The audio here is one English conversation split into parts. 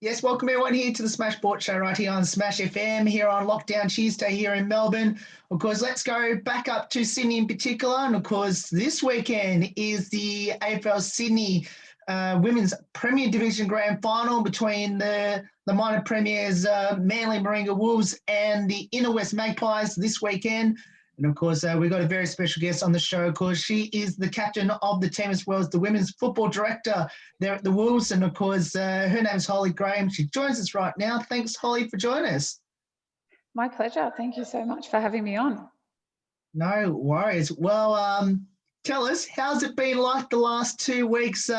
Yes, welcome everyone here to the Smash Sports Show right here on Smash FM here on Lockdown Tuesday here in Melbourne. Of course, let's go back up to Sydney in particular. And of course, this weekend is the AFL Sydney Women's Premier Division Grand Final between the minor premiers Manly Warringah Wolves and the Inner West Magpies this weekend. And of course, we've got a very special guest on the show. Of course, she is the captain of the team as well as the women's football director there at the Wolves. And of course, her name is Holly Graham. She joins us right now. Thanks, Holly, for joining us. My pleasure. Thank you so much for having me on. No worries. Well, tell us, how's it been like the last 2 weeks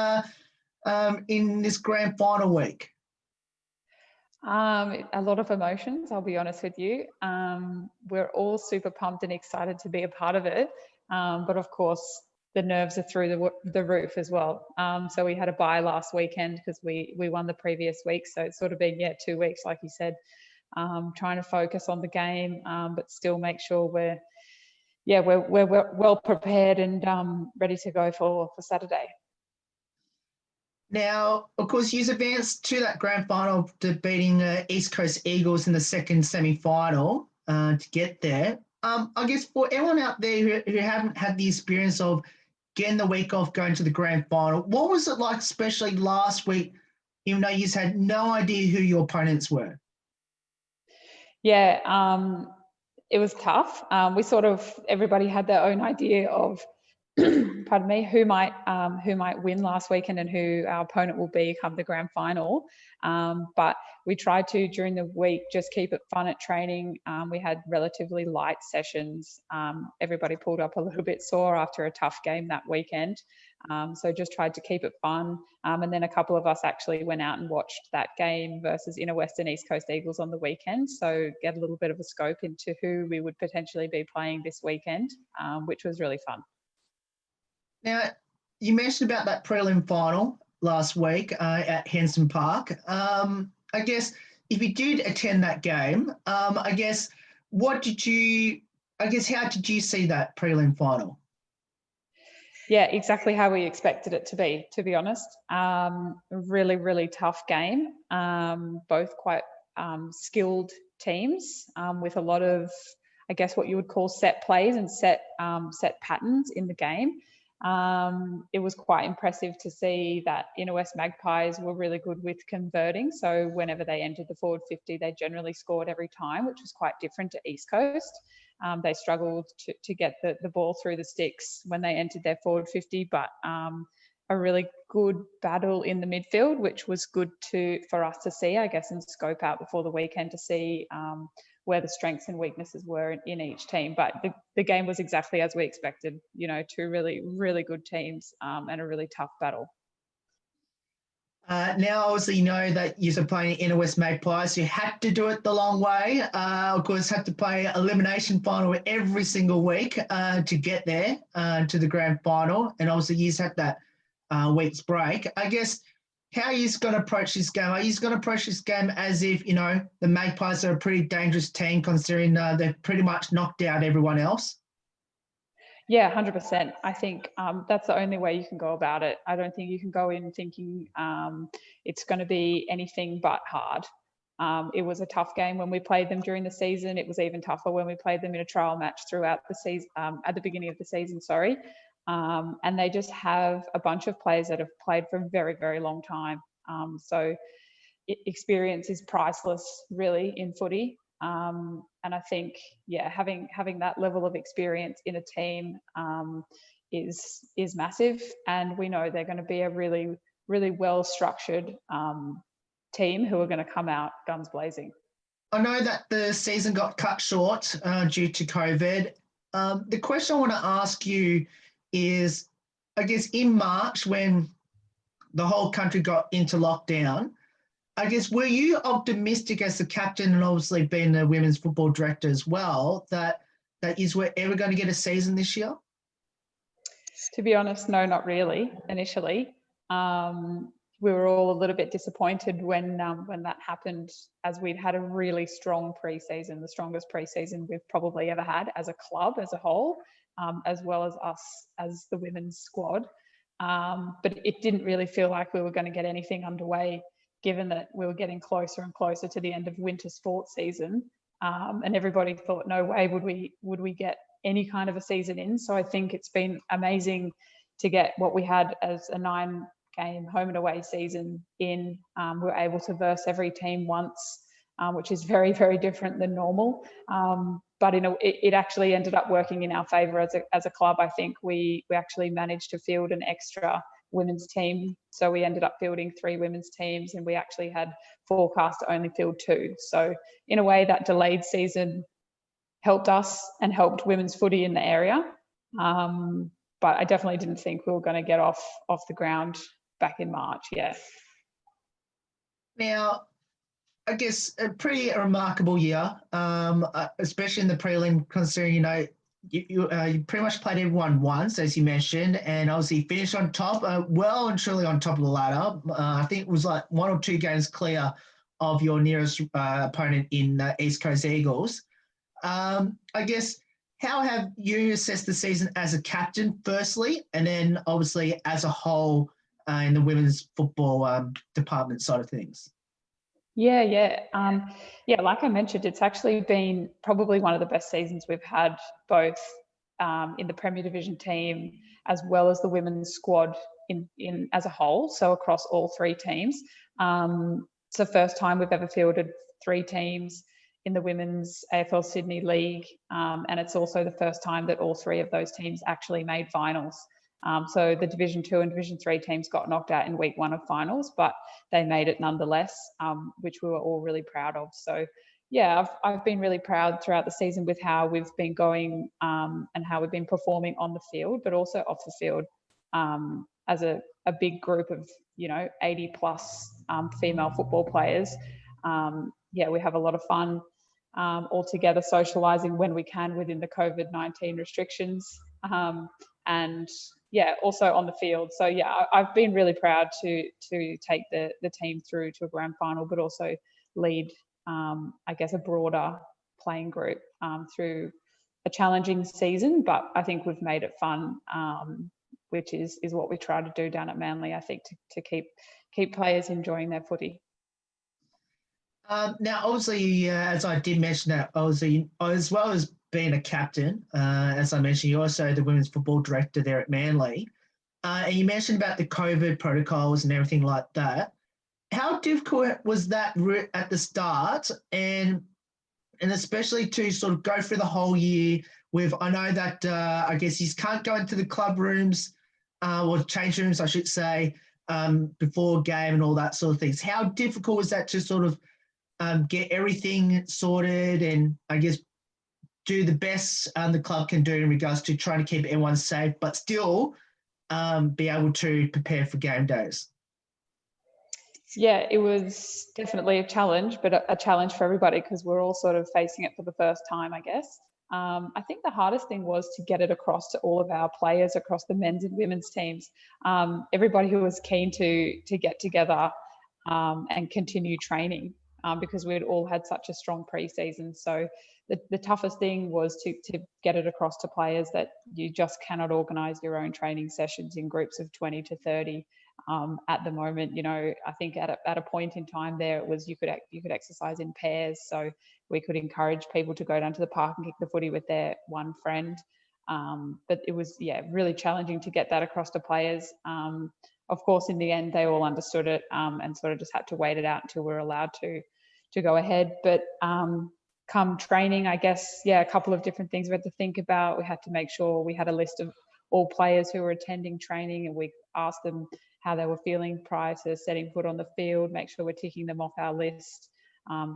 in this grand final week? A lot of emotions, I'll be honest with you. We're all super pumped and excited to be a part of it. But of course, the nerves are through the roof as well. So we had a bye last weekend because we won the previous week. So it's sort of been, 2 weeks, like you said, trying to focus on the game, but still make sure we're well prepared and ready to go for Saturday. Now, of course, you've advanced to that grand final to beating East Coast Eagles in the second semi-final to get there. I guess for everyone out there who haven't had the experience of getting the week off going to the grand final, what was it like, especially last week, even though you just had no idea who your opponents were? Yeah, it was tough. Everybody had their own idea of pardon me, who might win last weekend and who our opponent will be come the grand final. But we tried to, during the week, just keep it fun at training. We had relatively light sessions. Everybody pulled up a little bit sore after a tough game that weekend. So just tried to keep it fun. And then a couple of us actually went out and watched that game versus Inner West and East Coast Eagles on the weekend. So get a little bit of a scope into who we would potentially be playing this weekend, which was really fun. Now, you mentioned about that prelim final last week at Henson Park. I guess if you did attend that game, how did you see that prelim final? Yeah, exactly how we expected it to be honest. Really, really tough game. Both quite skilled teams with a lot of, I guess, what you would call set plays and set patterns in the game. It was quite impressive to see that Inner West Magpies were really good with converting. So whenever they entered the forward 50, they generally scored every time, which was quite different to East Coast. They struggled to get the ball through the sticks when they entered their forward 50, but a really good battle in the midfield, which was good for us to see, I guess, and scope out before the weekend to see where the strengths and weaknesses were in each team. But the game was exactly as we expected, two really, really good teams and a really tough battle. Now, obviously, you know that you're playing Inner West Magpies. You had to do it the long way. Of course, had to play elimination final every single week to get there to the grand final. And obviously, you had that week's break. I guess, how are you going to approach this game? Are you going to approach this game as if, the Magpies are a pretty dangerous team considering they've pretty much knocked out everyone else? Yeah, 100%. I think that's the only way you can go about it. I don't think you can go in thinking it's going to be anything but hard. It was a tough game when we played them during the season. It was even tougher when we played them in a trial match throughout the season, at the beginning of the season, sorry. And they just have a bunch of players that have played for a very, very long time. So experience is priceless, really, in footy. And I think, having that level of experience in a team is massive. And we know they're going to be a really, really well-structured team who are going to come out guns blazing. I know that the season got cut short due to COVID. The question I want to ask you is, I guess in March when the whole country got into lockdown, I guess, were you optimistic as the captain and obviously being the women's football director as well, that we're ever going to get a season this year? To be honest, no, not really, initially. We were all a little bit disappointed when that happened, as we'd had a really strong pre-season, the strongest pre-season we've probably ever had as a club as a whole, as well as us as the women's squad. But it didn't really feel like we were going to get anything underway given that we were getting closer and closer to the end of winter sports season, and everybody thought, no way would we get any kind of a season in. So I think it's been amazing to get what we had as a 9-game home and away season in. We were able to verse every team once, which is very, very different than normal. But it actually ended up working in our favour as a club. I think we actually managed to field an extra women's team. So we ended up fielding 3 women's teams, and we actually had forecast to only field 2. So in a way, that delayed season helped us and helped women's footy in the area. But I definitely didn't think we were going to get off the ground back in March. Yeah. Now, I guess a pretty remarkable year, especially in the prelim, considering, you pretty much played everyone once, as you mentioned, and obviously finished on top, well and truly on top of the ladder. I think it was like 1 or 2 games clear of your nearest opponent in East Coast Eagles. I guess, how have you assessed the season as a captain, firstly, and then obviously as a whole in the women's football department side of things? Yeah. Like I mentioned, it's actually been probably one of the best seasons we've had, both in the Premier Division team as well as the women's squad in as a whole. So across all 3 teams. It's the first time we've ever fielded 3 teams in the Women's AFL Sydney League, and it's also the first time that all 3 of those teams actually made finals. So the Division 2 and Division 3 teams got knocked out in week 1 of finals, but they made it nonetheless, which we were all really proud of. So yeah, I've been really proud throughout the season with how we've been going, and how we've been performing on the field, but also off the field, as a big group of 80 plus female football players. We have a lot of fun all together, socialising when we can within the COVID-19 restrictions, and also on the field. So I've been really proud to take the team through to a grand final, but also lead I guess a broader playing group through a challenging season. But I think we've made it fun, which is what we try to do down at Manly, I think, to keep players enjoying their footy. Now, obviously, as I did mention that, obviously, as well as being a captain, as I mentioned, you're also the women's football director there at Manly. And you mentioned about the COVID protocols and everything like that. How difficult was that at the start, and especially to sort of go through the whole year with, I know that I guess you can't go into the club rooms or change rooms, I should say, before game and all that sort of things. How difficult was that to sort of get everything sorted and, I guess, do the best the club can do in regards to trying to keep everyone safe, but still be able to prepare for game days? Yeah, it was definitely a challenge, but a challenge for everybody because we're all sort of facing it for the first time, I guess. I think the hardest thing was to get it across to all of our players across the men's and women's teams. Everybody who was keen to get together and continue training, because we'd all had such a strong pre-season. So the toughest thing was to get it across to players that you just cannot organise your own training sessions in groups of 20 to 30. At the moment, I think at a point in time there, it was you could exercise in pairs, so we could encourage people to go down to the park and kick the footy with their one friend. But it was really challenging to get that across to players. Of course, in the end, they all understood it and sort of just had to wait it out until we were allowed to go ahead. But come training, I guess, a couple of different things we had to think about. We had to make sure we had a list of all players who were attending training, and we asked them how they were feeling prior to setting foot on the field, make sure we're ticking them off our list,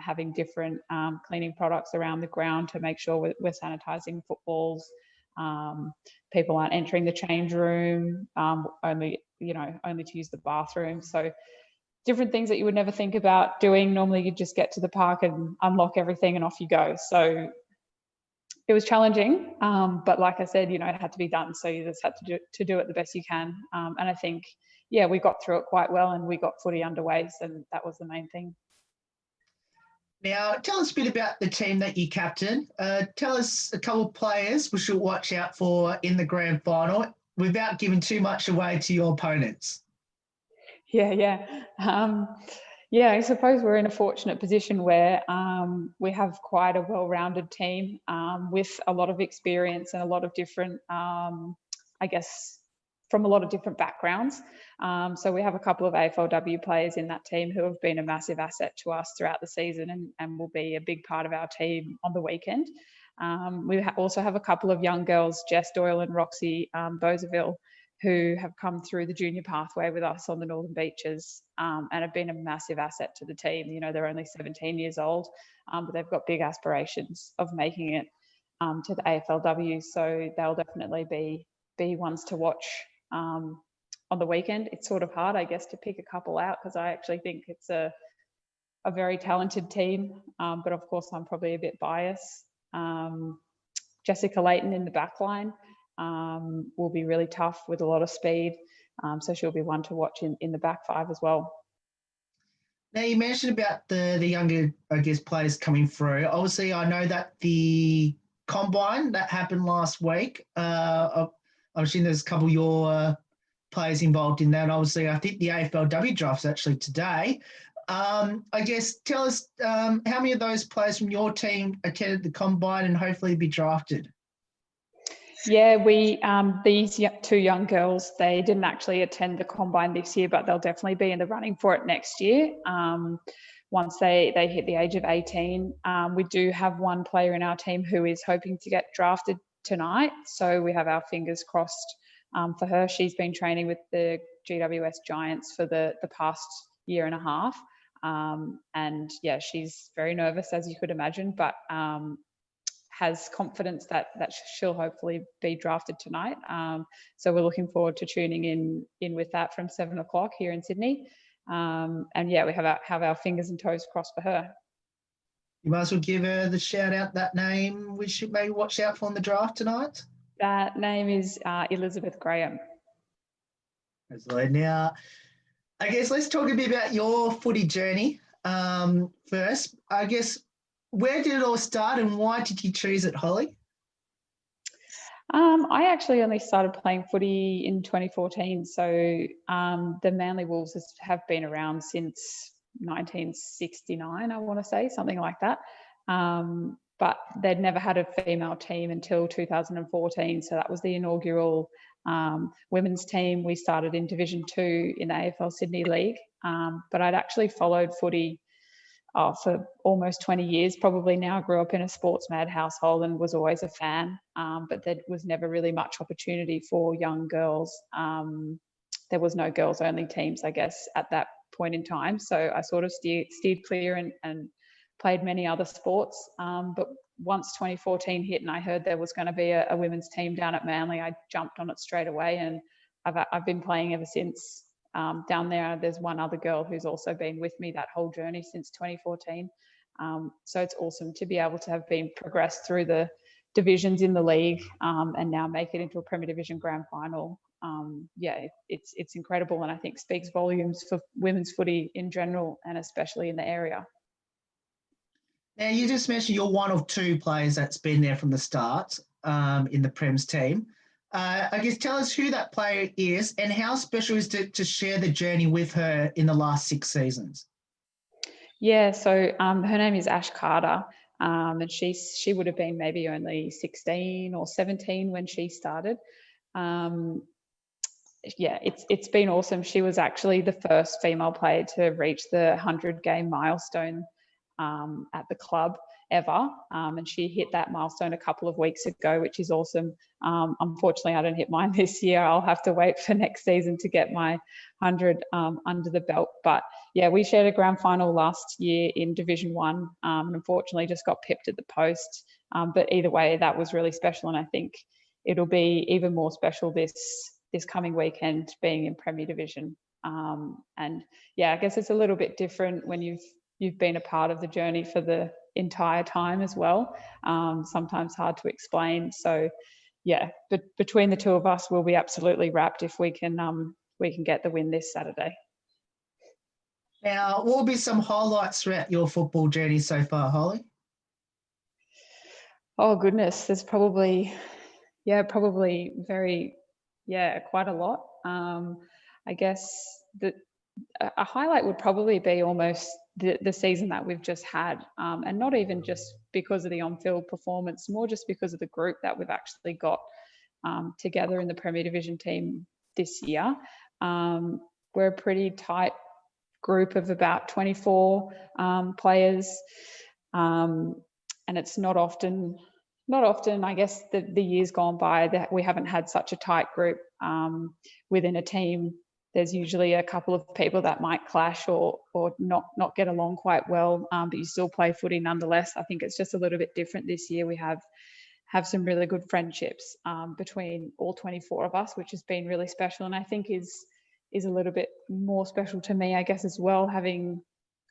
having different cleaning products around the ground to make sure we're sanitising footballs. People aren't entering the change room, only to use the bathroom. So different things that you would never think about doing. Normally you just get to the park and unlock everything and off you go. So it was challenging, but like I said, it had to be done. So you just had to do it the best you can. And I think, we got through it quite well and we got footy underway. So that was the main thing. Now, tell us a bit about the team that you captain. Tell us a couple of players we should watch out for in the grand final without giving too much away to your opponents. Yeah. Yeah, I suppose we're in a fortunate position where we have quite a well-rounded team with a lot of experience and a lot of different, I guess, from a lot of different backgrounds. So we have a couple of AFLW players in that team who have been a massive asset to us throughout the season and will be a big part of our team on the weekend. We also have a couple of young girls, Jess Doyle and Roxy Bozeville, who have come through the junior pathway with us on the Northern Beaches and have been a massive asset to the team. You know, they're only 17 years old, but they've got big aspirations of making it to the AFLW. So they'll definitely be ones to watch on the weekend. It's sort of hard, I guess, to pick a couple out because I actually think it's a very talented team. But of course, I'm probably a bit biased. Jessica Layton in the back line will be really tough with a lot of speed. So she'll be one to watch in the back five as well. Now, you mentioned about the younger, I guess, players coming through. Obviously, I know that the combine that happened last week, I'm assuming there's a couple of your players involved in that. Obviously, I think the AFLW draft's actually today. I guess tell us how many of those players from your team attended the combine and hopefully be drafted. Yeah, these two young girls, they didn't actually attend the combine this year, but they'll definitely be in the running for it next year. Once they hit the age of 18, we do have one player in our team who is hoping to get drafted tonight. So we have our fingers crossed for her. She's been training with the GWS Giants for the past year and a half. And yeah, she's very nervous, as you could imagine, but has confidence that she'll hopefully be drafted tonight. So we're looking forward to tuning in with that from 7 o'clock here in Sydney. And yeah, we have our fingers and toes crossed for her. You might as well give her the shout out, that name we should maybe watch out for in the draft tonight. That name is Elizabeth Graham. Now, I guess let's talk a bit about your footy journey first. I guess, where did it all start and why did you choose it, Holly? I actually only started playing footy in 2014. So the Manly Wolves have been around since 1969, I want to say, something like that. But they'd never had a female team until 2014. So that was the inaugural women's team. We started in Division 2 in the AFL Sydney League. But I'd actually followed footy for almost 20 years, probably now. Grew up in a sports mad household and was always a fan, but there was never really much opportunity for young girls. There was no girls only teams, I guess, at that point in time. So I sort of steered clear and played many other sports. But once 2014 hit and I heard there was going to be a women's team down at Manly, I jumped on it straight away, and I've been playing ever since. Down there, there's one other girl who's also been with me that whole journey since 2014. So it's awesome to be able to have been progressed through the divisions in the league and now make it into a Premier Division Grand Final. Yeah, it's incredible, and I think speaks volumes for women's footy in general and especially in the area. Now, you just mentioned you're one of two players that's been there from the start in the Prem's team. I guess tell us who that player is and how special is it to share the journey with her in the last 6 seasons. Yeah, so her name is Ash Carter, and she would have been maybe only 16 or 17 when she started. Yeah, it's been awesome. She was actually the first female player to reach the 100-game milestone at the club ever, and she hit that milestone a couple of weeks ago, which is awesome. Unfortunately, I don't hit mine this year. I'll have to wait for next season to get my 100 under the belt. But yeah, we shared a grand final last year in Division 1, and unfortunately just got pipped at the post. But either way, that was really special, and I think it'll be even more special this coming weekend, being in Premier Division. And yeah, I guess it's a little bit different when you've been a part of the journey for the entire time as well. Sometimes hard to explain. So yeah, but between the two of us, we'll be absolutely wrapped if we can get the win this Saturday. Now, what will be some highlights throughout your football journey so far, Holly? Oh goodness, there's probably quite a lot. I guess a highlight would probably be almost the season that we've just had, and not even just because of the on-field performance, more just because of the group that we've actually got together in the Premier Division team this year. We're a pretty tight group of about 24 players, and it's not often, I guess, the years gone by that we haven't had such a tight group within a team. There's usually a couple of people that might clash or not get along quite well, but you still play footy nonetheless. I think it's just a little bit different this year. We have some really good friendships between all 24 of us, which has been really special, and I think is a little bit more special to me, I guess, as well, having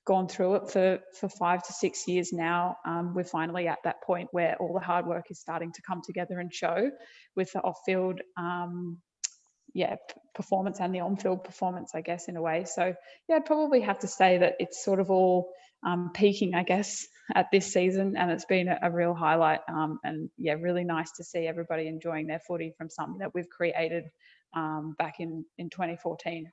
gone through it for 5 to 6 years now. We're finally at that point where all the hard work is starting to come together and show with the off-field performance and the on-field performance, I guess, in a way. So yeah, I'd probably have to say that it's sort of all peaking, I guess, at this season, and it's been a real highlight, and yeah, really nice to see everybody enjoying their footy from something that we've created back in 2014.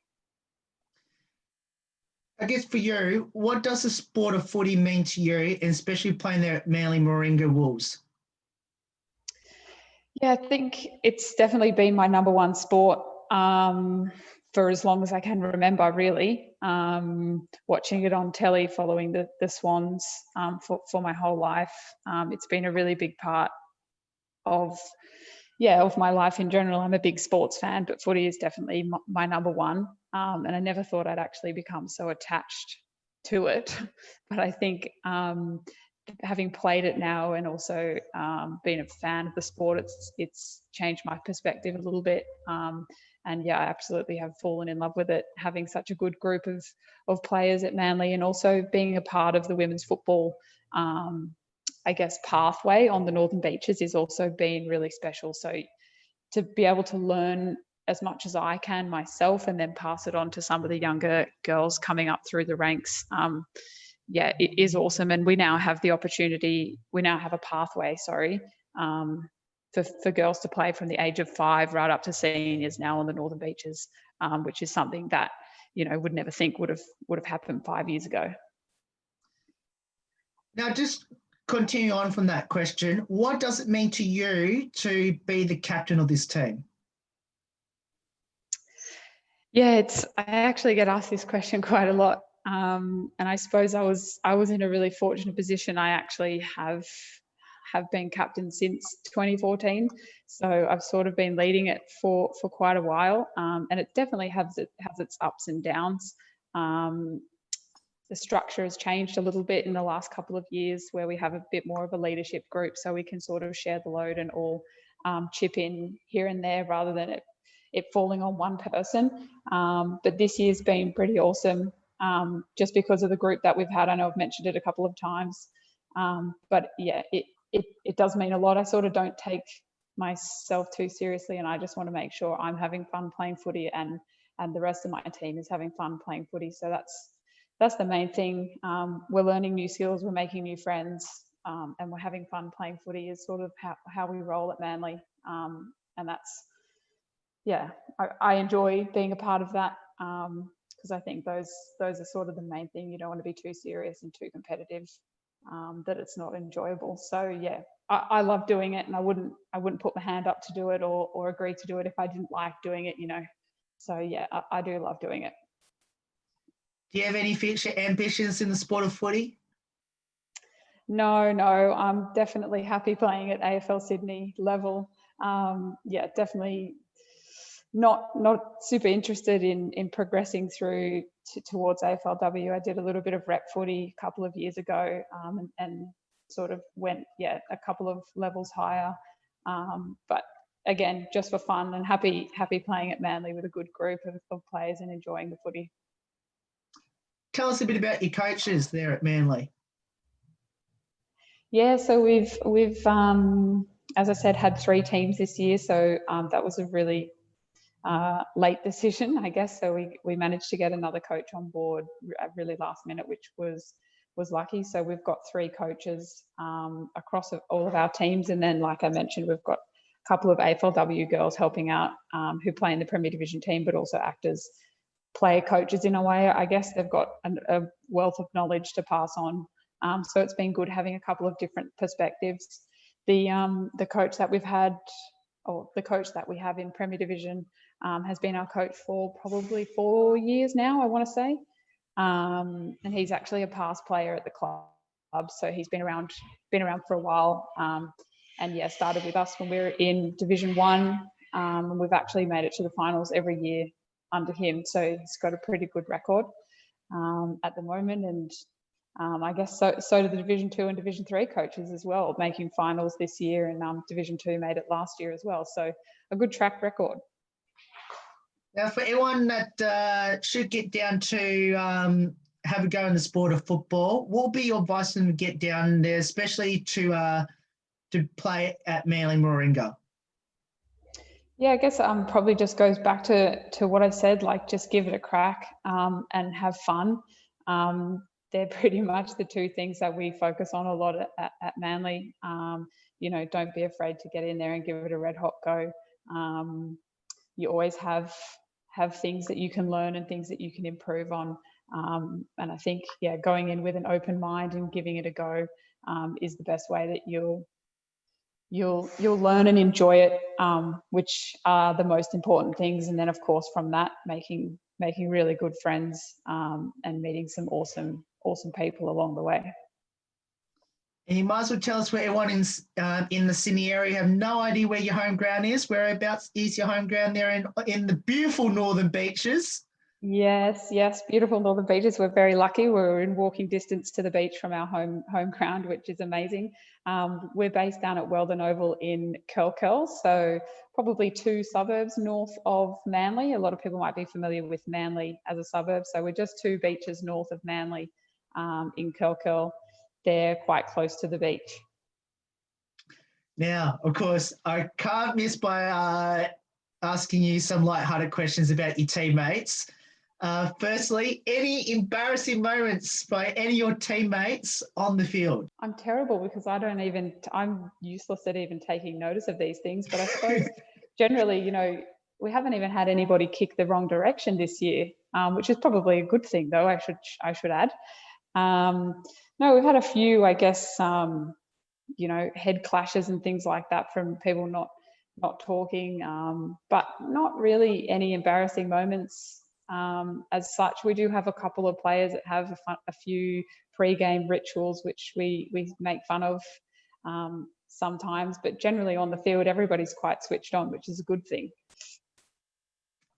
I guess for you, what does the sport of footy mean to you, and especially playing there at Manly Warringah Wolves? Yeah, I think it's definitely been my number one sport for as long as I can remember, really. Watching it on telly, following the Swans for my whole life. It's been a really big part of my life in general. I'm a big sports fan, but footy is definitely my number one. And I never thought I'd actually become so attached to it. But I think having played it now and also been a fan of the sport, it's changed my perspective a little bit. And yeah, I absolutely have fallen in love with it, having such a good group of players at Manly, and also being a part of the women's football, I guess, pathway on the Northern Beaches is also been really special. So to be able to learn as much as I can myself and then pass it on to some of the younger girls coming up through the ranks, it is awesome. And we now have the opportunity, we now have a pathway, for girls to play from the age of 5 right up to seniors now on the Northern Beaches, which is something that, would never think would have happened 5 years ago. Now, just continue on from that question. What does it mean to you to be the captain of this team? Yeah, I actually get asked this question quite a lot. And I suppose I was in a really fortunate position. I actually have been captain since 2014, so I've sort of been leading it for quite a while, and it definitely has its ups and downs. The structure has changed a little bit in the last couple of years, where we have a bit more of a leadership group, so we can sort of share the load and all chip in here and there rather than it falling on one person. But this year's been pretty awesome, just because of the group that we've had. I know I've mentioned it a couple of times, but yeah, it does mean a lot. I sort of don't take myself too seriously, and I just want to make sure I'm having fun playing footy, and the rest of my team is having fun playing footy. So that's the main thing. We're learning new skills, we're making new friends, and we're having fun playing footy is sort of how we roll at Manly. And that's, yeah, I enjoy being a part of that, because I think those are sort of the main thing. You don't want to be too serious and too competitive, that it's not enjoyable. So yeah, I love doing it, and I wouldn't put my hand up to do it or agree to do it if I didn't like doing it, So yeah, I do love doing it. Do you have any future ambitions in the sport of footy? No, I'm definitely happy playing at AFL Sydney level. Definitely not super interested in progressing through towards AFLW. I did a little bit of rep footy a couple of years ago, and sort of went a couple of levels higher. But again, just for fun, and happy playing at Manly with a good group of players and enjoying the footy. Tell us a bit about your coaches there at Manly. Yeah, so we've as I said, had 3 teams this year. So that was a really late decision, I guess. So we managed to get another coach on board at really last minute, which was lucky. So we've got 3 coaches across all of our teams, and then, like I mentioned, we've got a couple of AFLW girls helping out, who play in the Premier Division team, but also act as player coaches in a way. I guess they've got a wealth of knowledge to pass on. So it's been good having a couple of different perspectives. The coach that we've had, or the coach that we have in Premier Division, has been our coach for probably 4 years now, I want to say. And he's actually a past player at the club, so he's been around for a while. And yeah, started with us when we were in Division 1, and we've actually made it to the finals every year under him. So he's got a pretty good record at the moment, and I guess so do the Division 2 and Division 3 coaches as well, making finals this year, and Division 2 made it last year as well. So a good track record. Now, for anyone that should get down to have a go in the sport of football, what will be your advice to get down there, especially to play at Manly Warringah? Yeah, I guess probably just goes back to what I said, like just give it a crack and have fun. They're pretty much the two things that we focus on a lot at Manly. You know, don't be afraid to get in there and give it a red hot go. You always have things that you can learn and things that you can improve on. And I think, yeah, going in with an open mind and giving it a go is the best way that you'll learn and enjoy it, which are the most important things. And then, of course, from that, making really good friends and meeting some awesome people along the way. And you might as well tell us where everyone in the Sydney area have no idea where your home ground is. Whereabouts is your home ground there in the beautiful Northern Beaches? Yes, beautiful Northern Beaches. We're very lucky. We're in walking distance to the beach from our home ground, which is amazing. We're based down at Weldon Oval in Curl, so probably 2 suburbs north of Manly. A lot of people might be familiar with Manly as a suburb. So we're just 2 beaches north of Manly in Curl. They're quite close to the beach. Now, of course, I can't miss by asking you some lighthearted questions about your teammates. Firstly, any embarrassing moments by any of your teammates on the field? I'm terrible because I'm useless at even taking notice of these things. But I suppose generally, you know, we haven't even had anybody kick the wrong direction this year, which is probably a good thing, though. I should add. No, we've had a few, I guess, you know, head clashes and things like that from people not talking, but not really any embarrassing moments as such. We do have a couple of players that have a few pre-game rituals which we make fun of sometimes, but generally on the field everybody's quite switched on, which is a good thing.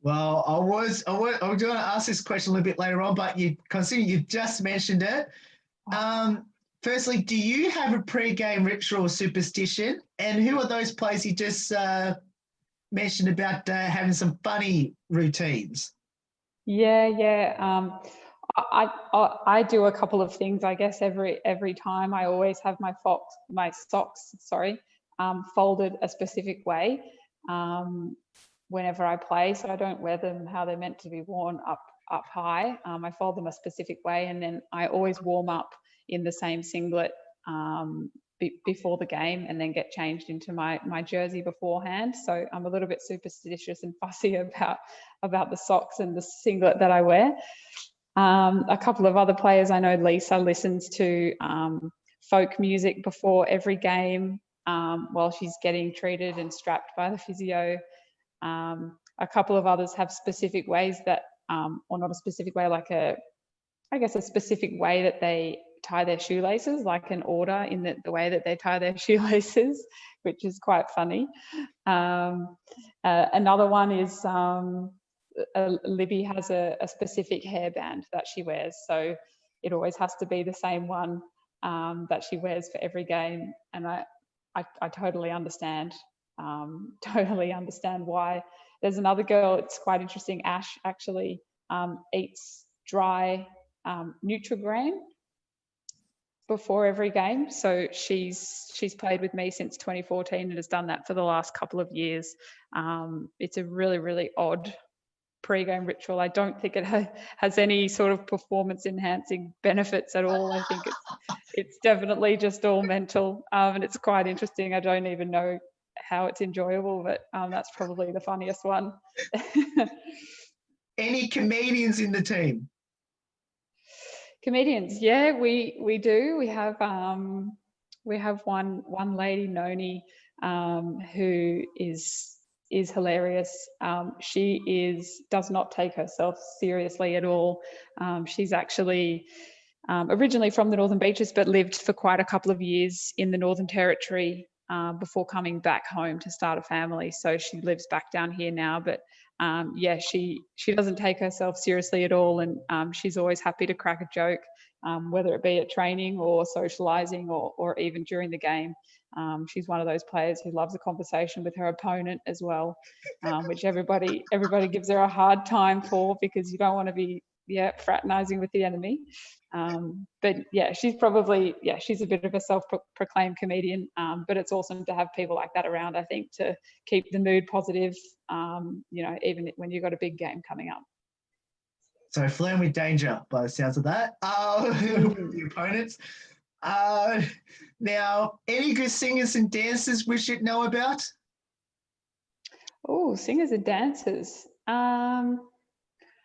Well, I was going to ask this question a little bit later on, but considering you just mentioned it, firstly, do you have a pre-game ritual or superstition? And who are those players you just mentioned about having some funny routines? Yeah. I do a couple of things. I guess every time I always have my socks folded a specific way whenever I play, so I don't wear them how they're meant to be worn up high. I fold them a specific way, and then I always warm up in the same singlet before the game, and then get changed into my jersey beforehand. So I'm a little bit superstitious and fussy about the socks and the singlet that I wear. A couple of other players, I know Lisa listens to folk music before every game while she's getting treated and strapped by the physio. A couple of others have specific ways that, or not a specific way, like a specific way that they tie their shoelaces, like an order in the way that they tie their shoelaces, which is quite funny. Another one is Libby has a specific hairband that she wears, so it always has to be the same one that she wears for every game, and I totally understand why. There's another girl, it's quite interesting, Ash actually eats dry Nutrigrain before every game. So she's played with me since 2014 and has done that for the last couple of years. It's a really, really odd pre-game ritual. I don't think it has any sort of performance enhancing benefits at all. I think it's definitely just all mental, and it's quite interesting. I don't even know how it's enjoyable, but that's probably the funniest one. any comedians in the team? Comedians, yeah, we do. We have one lady, Noni, who is hilarious. She does not take herself seriously at all. She's actually originally from the Northern Beaches, but lived for quite a couple of years in the Northern Territory before coming back home to start a family. So she lives back down here now, but yeah, she doesn't take herself seriously at all, and she's always happy to crack a joke, whether it be at training or socialising or even during the game. She's one of those players who loves a conversation with her opponent as well, which everybody gives her a hard time for, because you don't want to be fraternising with the enemy. But yeah, she's a bit of a self-proclaimed comedian, but it's awesome to have people like that around, I think, to keep the mood positive, even when you've got a big game coming up. So flirting with danger by the sounds of that, with the opponents. Now, any good singers and dancers we should know about? Oh, singers and dancers.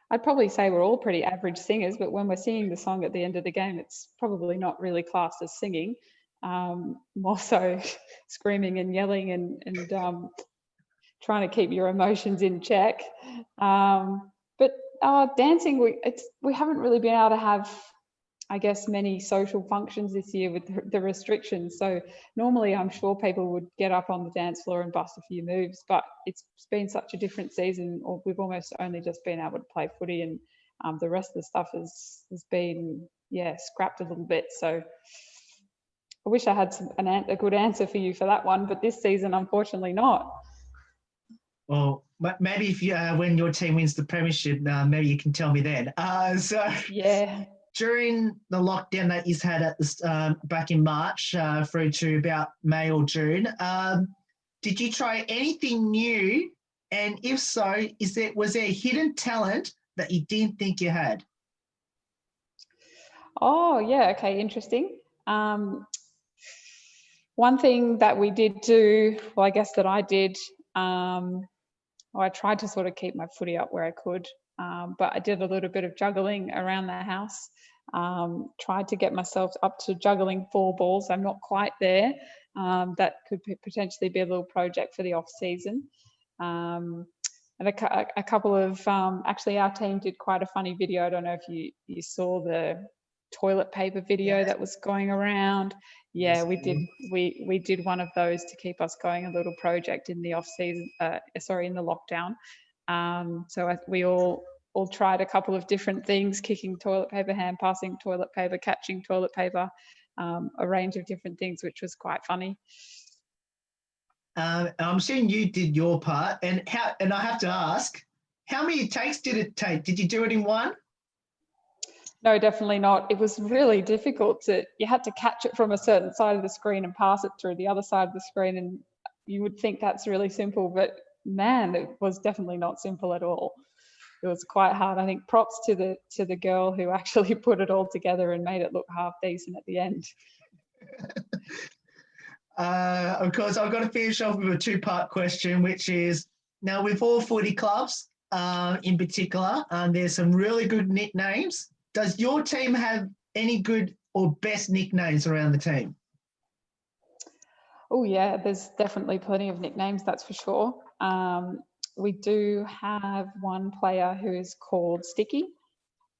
I'd probably say we're all pretty average singers, but when we're singing the song at the end of the game, it's probably not really classed as singing. More so screaming and yelling and trying to keep your emotions in check. But dancing, we haven't really been able to have, I guess, many social functions this year with the restrictions. So normally I'm sure people would get up on the dance floor and bust a few moves, but it's been such a different season, or we've almost only just been able to play footy, and the rest of the stuff has been, scrapped a little bit. So I wish I had a good answer for you for that one, but this season, unfortunately not. Well, maybe if you, when your team wins the premiership, maybe you can tell me then. Yeah. During the lockdown that you had at the back in March through to about May or June, did you try anything new? And if so, was there a hidden talent that you didn't think you had? Oh, yeah. Okay, interesting. One thing that we did do, well, I guess that I did, I tried to sort of keep my footy up where I could, but I did a little bit of juggling around the house. Tried to get myself up to juggling 4 balls. I'm not quite there. That could potentially be a little project for the off season. And a couple of, actually our team did quite a funny video. I don't know if you saw the toilet paper video that was going around. Yeah, we did. We did one of those to keep us going, a little project in the off season. In the lockdown. So we all tried a couple of different things: kicking toilet paper, hand passing toilet paper, catching toilet paper, a range of different things, which was quite funny. I'm assuming you did your part, and I have to ask, how many takes did it take? Did you do it in one? No, definitely not. It was really difficult you had to catch it from a certain side of the screen and pass it through the other side of the screen. And you would think that's really simple, but man, it was definitely not simple at all. It was quite hard. I think props to the girl who actually put it all together and made it look half decent at the end. Of course, I've got to finish off with a 2-part question, which is, now with all footy clubs in particular, there's some really good nicknames. Does your team have any good or best nicknames around the team? Oh yeah, there's definitely plenty of nicknames, that's for sure. We do have one player who is called Sticky,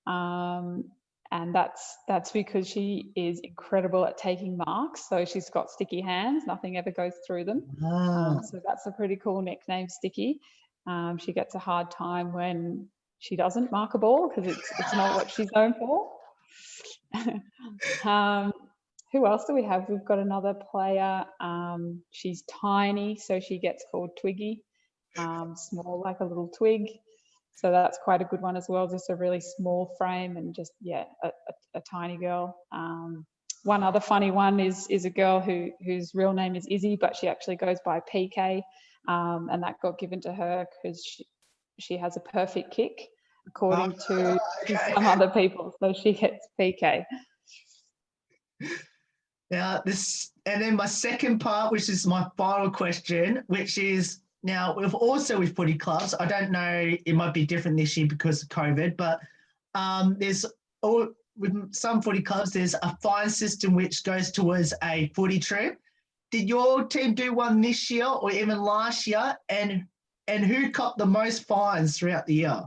and that's because she is incredible at taking marks. So she's got sticky hands; nothing ever goes through them. So that's a pretty cool nickname, Sticky. She gets a hard time when she doesn't mark a ball, because it's not what she's known for. Who else do we have? We've got another player. She's tiny, so she gets called Twiggy. Small, like a little twig. So that's quite a good one as well. Just a really small frame and just, a tiny girl. One other funny one is a girl whose real name is Izzy, but she actually goes by PK. And that got given to her because she has a perfect kick, according to some other people. So she gets PK. Now and then my second part, which is my final question, which is, Now, we've also with footy clubs, I don't know, it might be different this year because of COVID, but with some footy clubs, there's a fine system which goes towards a footy trip. Did your team do one this year or even last year? And who copped the most fines throughout the year?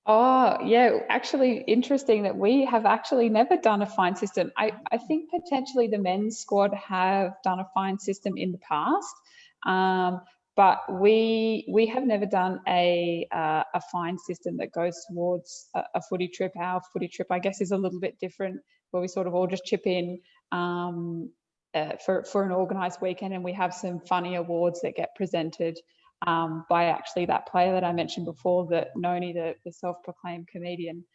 Oh, yeah, actually interesting that we have actually never done a fine system. I think potentially the men's squad have done a fine system in the past, but we have never done a fine system that goes towards a footy trip. Our footy trip, I guess, is a little bit different, where we sort of all just chip in for an organised weekend, and we have some funny awards that get presented by actually that player that I mentioned before, that Noni, the self-proclaimed comedian.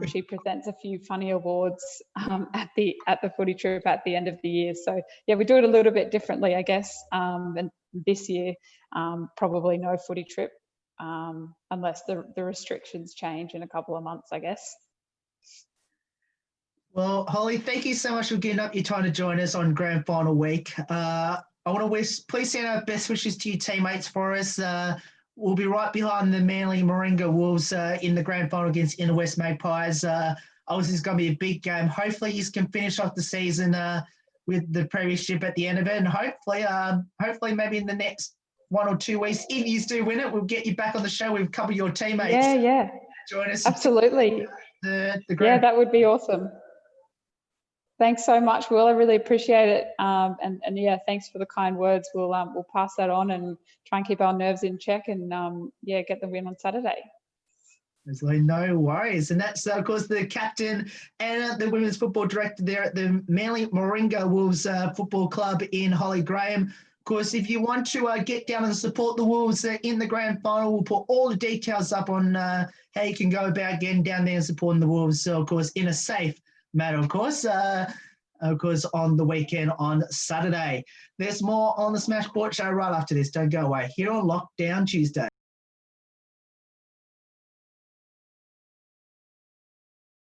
She presents a few funny awards at the footy trip at the end of the year. So yeah, we do it a little bit differently, I guess. And this year, probably no footy trip unless the restrictions change in a couple of months, I guess. Well, Holly, thank you so much for getting up your time to join us on grand final week. I want to please send our best wishes to your teammates for us. We'll be right behind the Manly Moringa Wolves in the grand final against Inner West Magpies. Obviously, it's going to be a big game. Hopefully, you can finish off the season with the premiership at the end of it, and hopefully, maybe in the next 1 or 2 weeks, if you do win it, we'll get you back on the show with a couple of your teammates. Yeah. Join us. Absolutely. The yeah, that would be awesome. Thanks so much, Will. I really appreciate it. And yeah, thanks for the kind words. We'll pass that on and try and keep our nerves in check and yeah, get the win on Saturday. There's no worries. And that's, of course, the captain and the women's football director there at the Manly Moringa Wolves Football Club in Holly Graham. Of course, if you want to get down and support the Wolves in the grand final, we'll put all the details up on how you can go about getting down there and supporting the Wolves. So, of course, in a safe matter, of course, on the weekend on Saturday. There's more on the Smash Sports Show right after this. Don't go away. Here on Lockdown Tuesday.